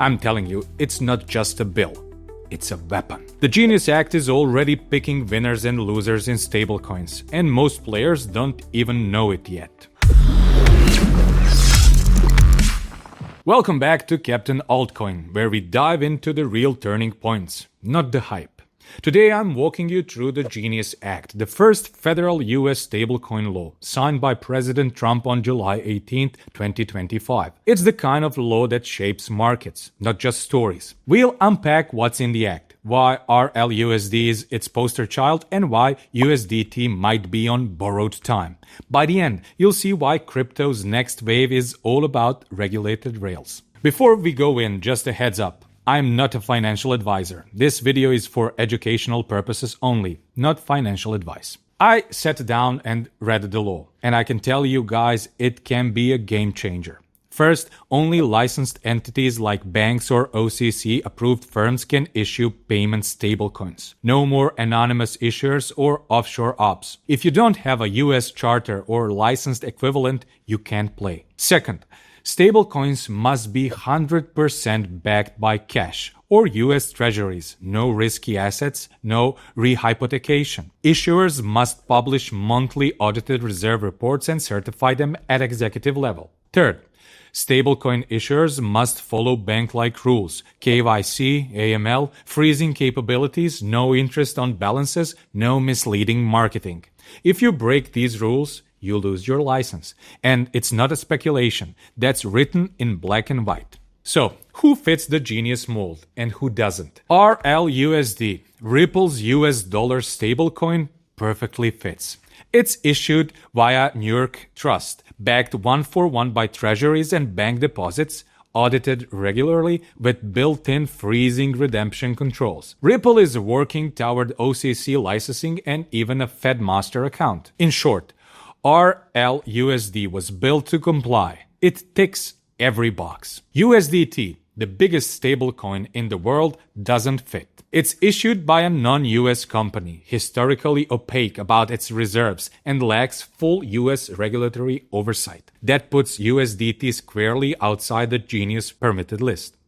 I'm telling you, it's not just a bill. It's a weapon. The Genius Act is already picking winners and losers in stablecoins, and most players don't even know it yet. Welcome back to Captain Altcoin, where we dive into the real turning points, not the hype. Today I'm walking you through the Genius Act, the first federal US stablecoin law, signed by President Trump on July 18, 2025. It's the kind of law that shapes markets, not just stories. We'll unpack what's in the act, why RLUSD is its poster child, and why USDT might be on borrowed time. By the end, you'll see why crypto's next wave is all about regulated rails. Before we go in, just a heads up. I'm not a financial advisor. This video is for educational purposes only, not financial advice. I sat down and read the law, and I can tell you guys it can be a game changer. First, only licensed entities like banks or OCC-approved firms can issue payment stablecoins. No more anonymous issuers or offshore ops. If you don't have a US charter or licensed equivalent, you can't play. Second, stablecoins must be 100% backed by cash or US treasuries. No risky assets, no rehypothecation. Issuers must publish monthly audited reserve reports and certify them at executive level. Third, stablecoin issuers must follow bank-like rules, KYC, AML, freezing capabilities, no interest on balances, no misleading marketing. If you break these rules, you lose your license. And it's not a speculation. That's written in black and white. So, who fits the Genius mold and who doesn't? RLUSD, Ripple's US dollar stablecoin, perfectly fits. It's issued via New York Trust, backed 1-for-1 by treasuries and bank deposits, audited regularly with built-in freezing redemption controls. Ripple is working toward OCC licensing and even a Fed master account. In short, RLUSD was built to comply. It ticks every box. USDT, the biggest stablecoin in the world, doesn't fit. It's issued by a non-US company, historically opaque about its reserves, and lacks full US regulatory oversight. That puts USDT squarely outside the Genius permitted list.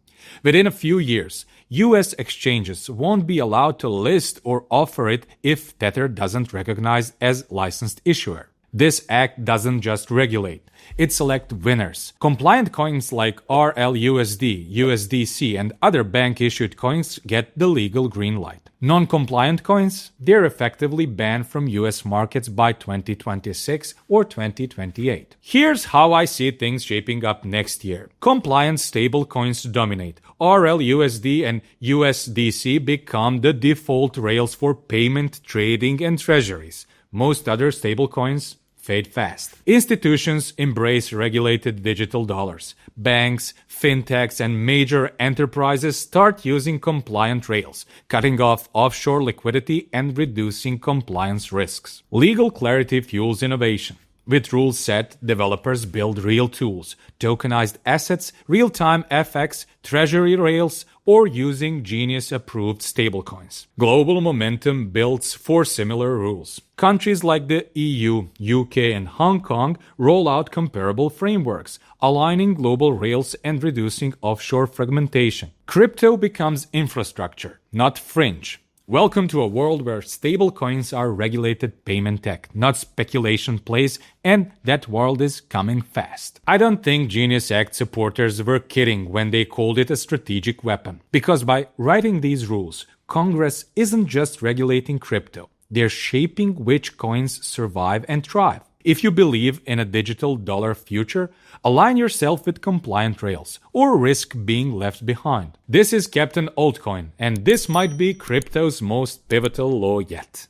Within a few years, US exchanges won't be allowed to list or offer it if Tether doesn't recognize as licensed issuer. This act doesn't just regulate, it selects winners. Compliant coins like RLUSD, USDC, and other bank-issued coins get the legal green light. Non-compliant coins, they're effectively banned from US markets by 2026 or 2028. Here's how I see things shaping up next year. Compliant stablecoins dominate. RLUSD and USDC become the default rails for payment, trading, and treasuries. Most other stablecoins fade fast. Institutions embrace regulated digital dollars. Banks, fintechs, and major enterprises start using compliant rails, cutting off offshore liquidity and reducing compliance risks. Legal clarity fuels innovation. With rules set, developers build real tools, tokenized assets, real-time FX, treasury rails, or using Genius-approved stablecoins. Global momentum builds for similar rules. Countries like the EU, UK, and Hong Kong roll out comparable frameworks, aligning global rails and reducing offshore fragmentation. Crypto becomes infrastructure, not fringe. Welcome to a world where stablecoins are regulated payment tech, not speculation plays, and that world is coming fast. I don't think Genius Act supporters were kidding when they called it a strategic weapon, because by writing these rules, Congress isn't just regulating crypto, they're shaping which coins survive and thrive. If you believe in a digital dollar future, align yourself with compliant rails or risk being left behind. This is Captain Altcoin, and this might be crypto's most pivotal law yet.